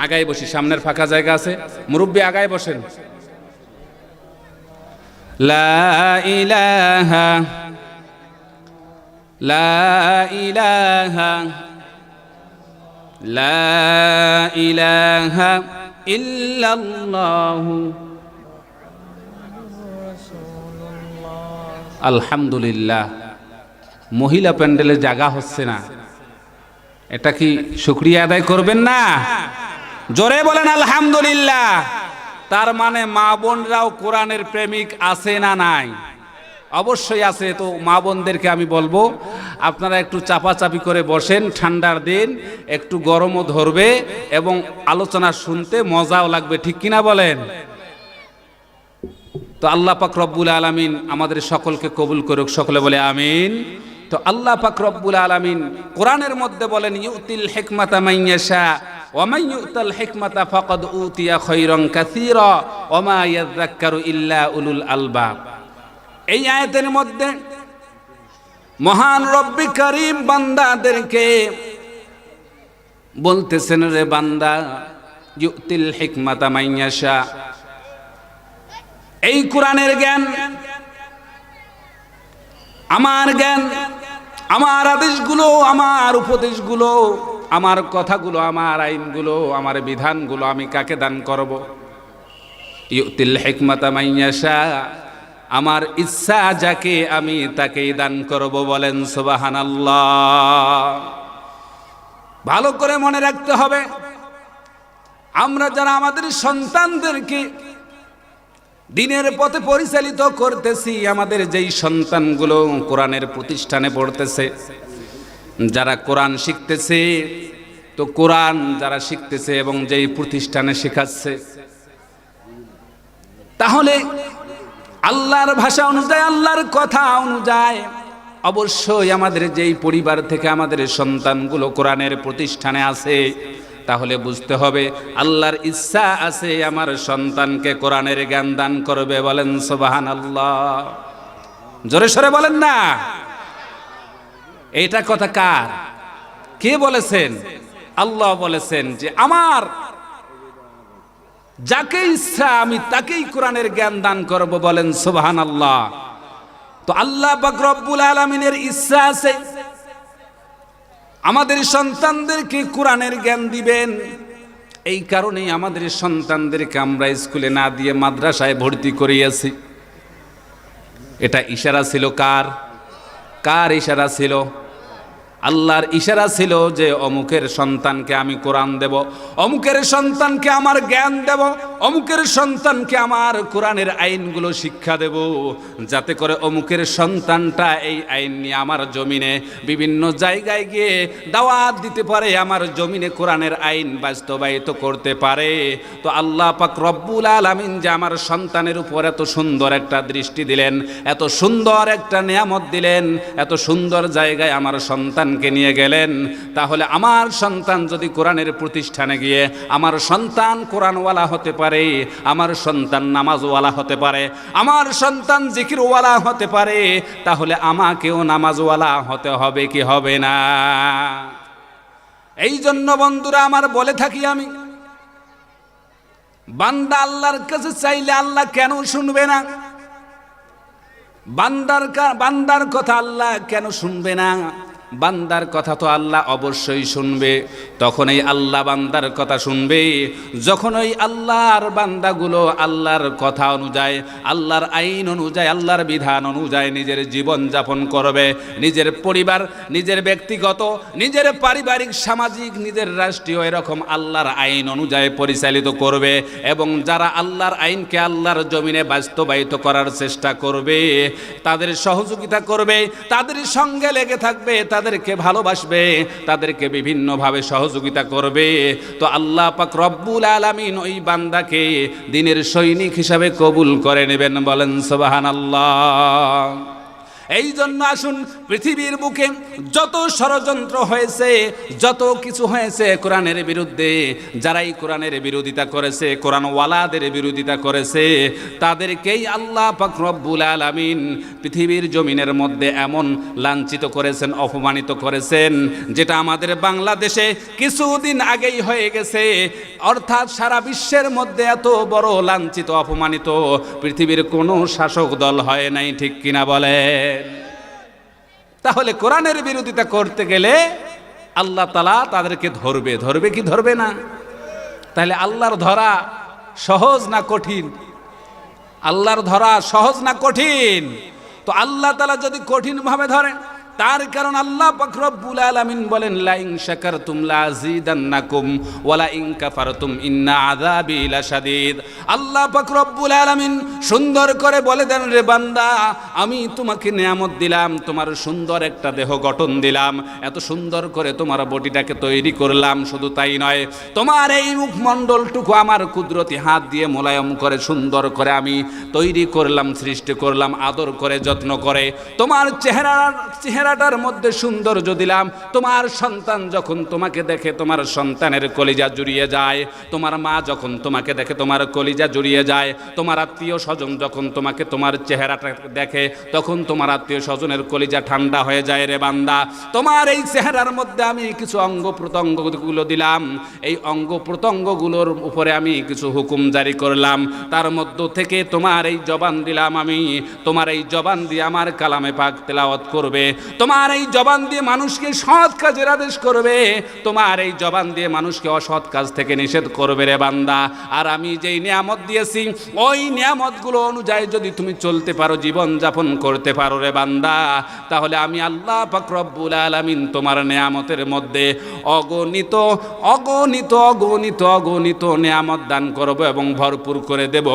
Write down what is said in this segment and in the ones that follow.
আগায় বসি, সামনের ফাঁকা জায়গা আছে, মুরব্বী আগায় বসেন। লা ইলাহা লা ইলাহা লা ইলাহা ইল্লাল্লাহু আলহামদুলিল্লাহ। মহিলা প্যান্ডেলে জায়গা হচ্ছে না, এটা কি শুকরিয়া আদায় করবেন না? জোরে বলেন আলহামদুলিল্লাহ। তার মানে মা বোনরাও কোরআনের প্রেমিক আছে না নাই? অবশ্যই আছে। তো মা বোনদেরকে আমি বলবো, আপনারা একটু চাপাচাপি করে বসেন, ঠান্ডার দিন, একটু গরমও ধরবে এবং আলোচনা শুনতে মজাও লাগবে, ঠিক কিনা বলেন? তো আল্লাহ পাক রব্বুল আলামিন আমাদের সকলকে কবুল করুক, সকলে বলে আমিন। তো আল্লাহ পাক রব্বুল আলামিন কোরআনের মধ্যে বলেন, ইউতিল হিকমাতা মান ইয়াশা ওয়া মান ইউতাল হিকমাতা ফাকাদ উতিয়া খায়রান কাসীরা ওয়া মা ইয়াযাক্কারু ইল্লা উলুল আলবাব। এই আয়াতের মধ্যে মহান রব্বি করিম বান্দাদেরকে বলতেছেন, রে বান্দা, ইউতিল হিকমাতা মান ইয়াশা, এই কোরআনের জ্ঞান, আমার জ্ঞান, আমার আদেশগুলো, আমার উপদেশগুলো, আমার কথাগুলো, আমার আইনগুলো, আমার বিধানগুলো আমি কাকে দান করব? ইউতিল হিকমাতা মান ইয়াশা, আমার ইচ্ছা যাকে আমি তাকেই দান করব। বলেন সুবহানাল্লাহ। ভালো করে মনে রাখতে হবে, আমরা যারা আমাদের সন্তানদেরকে দিনের পথে পরিচালিত করতেছি, আমাদের যেই সন্তানগুলো কোরআনের প্রতিষ্ঠানে পড়তেছে, যারা কোরআন শিখতেছে, তো কোরআন যারা শিখতেছে এবং যেই প্রতিষ্ঠানে শেখাচ্ছে, তাহলে আল্লাহর ভাষা অনুযায়ী, আল্লাহর কথা অনুযায়ী অবশ্যই আমাদের যেই পরিবার থেকে আমাদের সন্তানগুলো কোরআনের প্রতিষ্ঠানে আছে, তাহলে বুঝতে হবে আল্লাহর ইচ্ছা আছে আমার সন্তানকে কোরআনের জ্ঞান দান করবে। বলেন সুবহানাল্লাহ। জোরে সরে বলেন না। এইটা কথা কার? কে বলেছেন? আল্লাহ বলেছেন যে আমার যাকে ইচ্ছা আমি তাকেই কোরআনের জ্ঞান দান করব। বলেন সুবহানাল্লাহ। তো আল্লাহ পাক রব্বুল আলামিনের ইচ্ছা আছে আমাদের সন্তানদেরকে কোরআনের জ্ঞান দিবেন। এই কারণেই আমাদের সন্তানদেরকে আমরা স্কুলে না দিয়ে মাদ্রাসায় ভর্তি করিয়েছি। এটা ইশারা ছিল কার? কার ইশারা ছিল? আল্লাহর ইশারা ছিল যে অমুকের সন্তানকে আমি কোরআন দেব, অমুকের সন্তানকে আমার জ্ঞান দেব, অমুকের সন্তানকে আমার কোরআনের আইনগুলো শিক্ষা দেব, যাতে করে অমুকের সন্তানটা এই আইন নিয়ে আমার জমিনে বিভিন্ন জায়গায় গিয়ে দাওয়াত দিতে পারে, আমার জমিনে কোরআনের আইন বাস্তবায়িত করতে পারে। তো আল্লাহ পাক রব্বুল আলামিন যে আমার সন্তানের উপর এত সুন্দর একটা দৃষ্টি দিলেন, এত সুন্দর একটা নিয়ামত দিলেন, এত সুন্দর জায়গায় আমার সন্তানকে নিয়ে গেলেন, তাহলে আমার সন্তান যদি কোরআনের প্রতিষ্ঠানে গিয়ে আমার সন্তান কোরআনওয়ালা হতে পারে, আমার সন্তান নামাজওয়ালা হতে পারে, আমার সন্তান জিকিরওয়ালা হতে পারে, তাহলে আমাকেও নামাজওয়ালা হতে হবে কি হবে না? এই জন্য বন্ধুরা আমার বলে থাকি আমি, বান্দা আল্লাহর কাছে চাইলে আল্লাহ কেন শুনবে না? বান্দার কথা আল্লাহ কেন শুনবে না? বান্দার কথা তো আল্লাহ অবশ্যই শুনবে। তখন এই আল্লাহ বান্দার কথা শুনবে যখন ওই আল্লাহর বান্দাগুলো আল্লাহর কথা অনুযায়ী, আল্লাহর আইন অনুযায়ী, আল্লাহর বিধান অনুযায়ী নিজের জীবন যাপন করবে, নিজের পরিবার, নিজের ব্যক্তিগত, নিজের পারিবারিক, সামাজিক, নিজের রাষ্ট্রীয় এরকম আল্লাহর আইন অনুযায়ী পরিচালিত করবে। এবং যারা আল্লাহর আইনকে আল্লাহর জমিনে বাস্তবায়িত করার চেষ্টা করবে, তাদের সহযোগিতা করবে, তাদের সঙ্গে লেগে থাকবে, তাদেরকে ভালোবাসবে, তাদেরকে বিভিন্নভাবে সহযোগিতা করবে, তো আল্লাহ পাক রব্বুল আলামিন ওই বান্দাকে দ্বীনের সৈনিক হিসাবে কবুল করে নেবেন। বলেন সুবহানাল্লাহ। এই জন্য আসুন, পৃথিবীর বুকে যত ষড়যন্ত্র হয়েছে, যত কিছু হয়েছে কোরআনের বিরুদ্ধে, যারাই কোরআনের বিরোধিতা করেছে, কোরআনওয়ালাদের বিরোধিতা করেছে, তাদেরকেই আল্লাহ পাক রব্বুল আলামিন পৃথিবীর জমিনের মধ্যে এমন লাঞ্ছিত করেছেন, অপমানিত করেছেন, যেটা আমাদের বাংলাদেশে কিছুদিন আগেই হয়ে গেছে। অর্থাৎ সারা বিশ্বের মধ্যে এত বড় লাঞ্ছিত, অপমানিত পৃথিবীর কোনো শাসক দল হয় নাই, ঠিক কিনা বলেন? তাহলে কোরআনের বিরোধিতা করতে গেলে আল্লাহ তাআলা তাদেরকে ধরবে কি ধরবে না? তাহলে আল্লাহর ধরা সহজ না কঠিন? আল্লাহর ধরা সহজ না কঠিন? তো আল্লাহ তাআলা যদি কঠিন ভাবে ধরেন, তার কারণ আল্লাহ পাক রব্বুল আলামিন বলেন, লা ইন শাকারতুম লাযিদান্নাকুম ওয়া লা ইন কাফারতুম ইন্না আযাবি লাশাদীদ। আল্লাহ পাক রব্বুল আলামিন সুন্দর করে বলে দেন, রে বান্দা, আমি তোমাকে নিয়ামত দিলাম, তোমার সুন্দর একটা দেহ গঠন দিলাম, এত সুন্দর করে তোমার বডিটাকে তৈরি করলাম। শুধু তাই নয়, তোমার এই মুখমণ্ডলটুকু আমার কুদরতি হাত দিয়ে মোলায়েম করে সুন্দর করে আমি তৈরি করলাম, সৃষ্টি করলাম, আদর করে যত্ন করে। তোমার চেহারাটার মধ্যে সৌন্দর্য দিলাম। তোমার সন্তান যখন তোমাকে দেখে, তোমার সন্তানের কলিজা জুড়িয়ে যায়। তোমার মা যখন তোমাকে দেখে, তোমার কলিজা জুড়িয়ে যায়। তোমার আত্মীয় স্বজন যখন তোমাকে, তোমার চেহারাটা দেখে, তখন তোমার আত্মীয় স্বজনের কলিজা ঠান্ডা হয়ে যায়। রে বান্দা, তোমার এই চেহারার মধ্যে আমি কিছু অঙ্গ প্রত্যঙ্গগুলো দিলাম, এই অঙ্গ প্রত্যঙ্গগুলোর উপরে আমি কিছু হুকুম জারি করলাম। তার মধ্য থেকে তোমার এই জবান দিলাম আমি, তোমার এই জবান দিয়ে আমার কালামে পাক তেলাওয়াত করবে, তোমার এই জবান দিয়ে মানুষকে সৎ কাজের আদেশ করবে, তোমার এই জবান দিয়ে মানুষকে অসৎ কাজ থেকে নিষেধ করবে। রে বান্দা, আর আমি যেই নিয়ামত দিয়েছি, ওই নিয়ামতগুলো অনুযায়ী যদি তুমি চলতে পারো, জীবন যাপন করতে পারো, রে বান্দা, তাহলে আমি আল্লাহ পাক রব্বুল আলামিন তোমার নিয়ামতের মধ্যে অগণিত অগণিত অগণিত অগণিত নিয়ামত দান করব এবং ভরপুর করে দেব,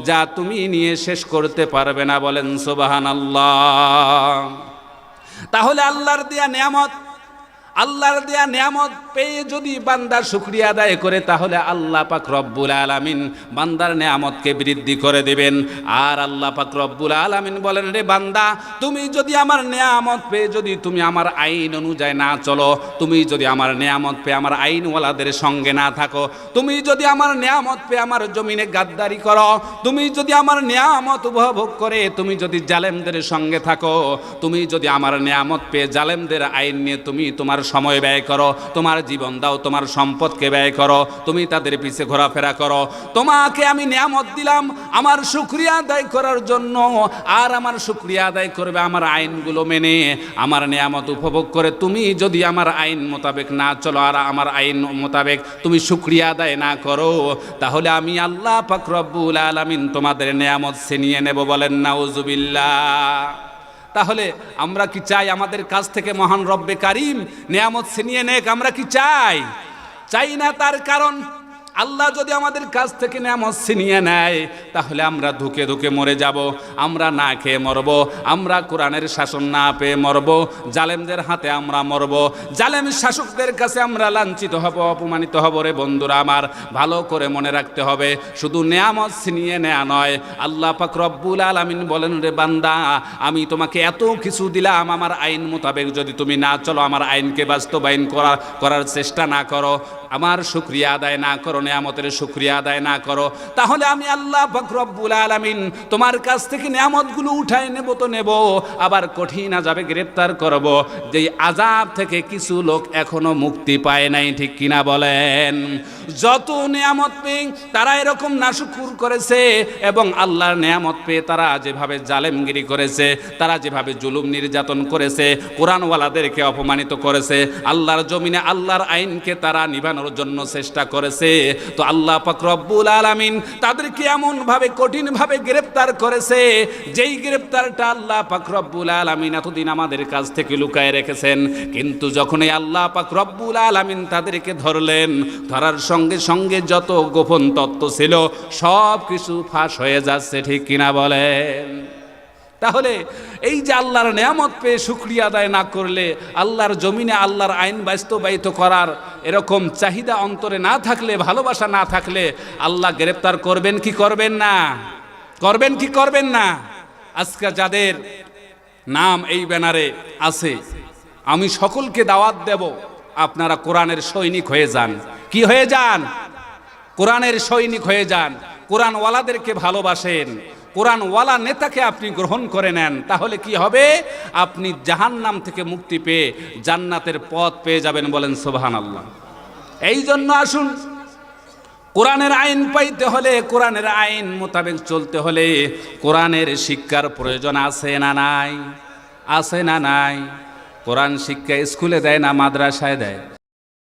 যা তুমি নিয়ে শেষ করতে পারবে না। বলেন সুবহানাল্লাহ। তাহলে আল্লাহর দেয়া নিয়ামত পেয়ে যদি বান্দা শুকরিয়া আদায় করে, তাহলে আল্লাহ পাক রব্বুল আলামিন বান্দার নিয়ামতকে বৃদ্ধি করে দিবেন। আর আল্লাহ পাক রব্বুল আলামিন বলেন, রে বান্দা, তুমি যদি আমার নিয়ামত পেয়ে যদি তুমি আমার আইন অনুযায়ী না চলো, তুমি যদি আমার নিয়ামত পেয়ে আমার আইনওয়ালাদের সঙ্গে না থাকো, তুমি যদি আমার নিয়ামত পেয়ে আমার জমিনে গাদ্দারি করো, তুমি যদি আমার নিয়ামত উপভোগ করে তুমি যদি জালেমদের সঙ্গে থাকো, তুমি যদি আমার নিয়ামত পেয়ে জালেমদের আইন নিয়ে তুমি তোমার সময় ব্যয় করো, তোমার জীবন দাও, তোমার সম্পদকে ব্যয় করো, তুমি তাদের পিছে ঘোরাফেরা করো, তোমাকে আমি নিয়ামত দিলাম আমার শুকরিয়া আদায় করার জন্য, আর আমার শুকরিয়া আদায় করবে আমার আইনগুলো মেনে, আমার নিয়ামত উপভোগ করে। তুমি যদি আমার আইন মোতাবেক না চলো আর আমার আইন মোতাবেক তুমি শুকরিয়া আদায় না করো, তাহলে আমি আল্লাহ পাক রব্বুল আলামিন তোমাদের নিয়ামত ছিনিয়ে নেব। বলেন নাউজুবিল্লাহ। তাহলে আমরা কি চাই আমাদের কাছ থেকে মহান রব্বে কারিম নিয়ামত ছিনিয়ে নেক? আমরা কি চাই না? তার কারণ আল্লাহ যদি আমাদের কাছ থেকে নিয়ামত ছিনিয়ে নেয়, তাহলে আমরা ধুকে ধুকে মরে যাব, আমরা না খেয়ে মরব, আমরা কোরআনের শাসন না পেয়ে মরব, জালেমদের হাতে আমরা মরব, জালেম শাসকদের কাছে আমরা লাঞ্ছিত হব, অপমানিত হব। রে বন্ধুরা আমার, ভালো করে মনে রাখতে হবে, শুধু নিয়ামত ছিনিয়ে নেয়া নয়। আল্লাহ পাক রব্বুল আলামিন বলেন, রে বান্দা, আমি তোমাকে এত কিছু দিলাম, আমার আইন মোতাবেক যদি তুমি না চলো, আমার আইনকে বাস্তবায়ন করার চেষ্টা না করো, আমার শুকরিয়া আদায় না করো, নিয়ামতের শুকরিয়া আদায় না করো, তাহলে আমি আল্লাহ পাক রব্বুল আলামিন তোমার কাছ থেকে নিয়ামতগুলো উঠায় নেব তো নেব, আবার কঠিন আযাবে গ্রেফতার করব, যেই আযাব থেকে কিছু লোক এখনো মুক্তি পায় নাই। ঠিক কিনা বলেন? যত নিয়ামত পেয়ে তারা এরকম নাশুকুর করেছে, এবং আল্লাহর নিয়ামত পেয়ে তারা যেভাবে জালেমগিরি করেছে, তারা যেভাবে জুলুম নির্যাতন করেছে, কোরআনওয়ালাদেরকে অপমানিত করেছে, আল্লাহর জমিনে আল্লাহর আইনকে তারা নিভানোর জন্য চেষ্টা করেছে, তো আল্লাহ পাক রব্বুল আলামিন তাদেরকে এমন ভাবে কঠিন ভাবে গ্রেফতার করেছে, যেই গ্রেফতারটা আল্লাহ পাক রব্বুল আলামিন এতদিন আমাদের কাছ থেকে লুকায় রেখেছেন। কিন্তু যখনই আল্লাহ পাক রব্বুল আলামিন তাদেরকে ধরলেন, ধরার সঙ্গে সঙ্গে যত গোপন তত্ত্ব ছিল সব কিছু ফাঁস হয়ে যাচ্ছে। ঠিক কিনা বলেন? তাহলে এই যে আল্লাহর নিয়ামত পেয়ে শুকরিয়া আদায় না করলে, আল্লাহর জমিনে আল্লাহর আইন বাস্তবায়িত করার এরকম চাহিদা অন্তরে না থাকলে, ভালোবাসা না থাকলে, আল্লাহ গ্রেফতার করবেন কি করবেন না? করবেন কি করবেন না? আজকে যাদের নাম এই ব্যানারে আছে। আমি সকলকে দাওয়াত দেব, আপনারা কোরআনের সৈনিক হয়ে যান। কি হয়ে যান? কোরআনের সৈনিক হয়ে যান। কোরআনওয়ালাদেরকে ভালোবাসেন, কোরআনওয়ালা নেতাকে আপনি গ্রহণ করে নেন। তাহলে কি হবে? আপনি জাহান্নাম থেকে মুক্তি পেয়ে জান্নাতের পথ পেয়ে যাবেন। বলেন সুবহানাল্লাহ। এই জন্য আসুন, কোরআনের আইন পাইতে হলে, কোরআনের আইন মোতাবেক চলতে হলে কোরআনের শিক্ষার প্রয়োজন আছে না নাই? আছে না নাই? কোরআন শিক্ষা স্কুলে দেয় না মাদ্রাসায় দেয়?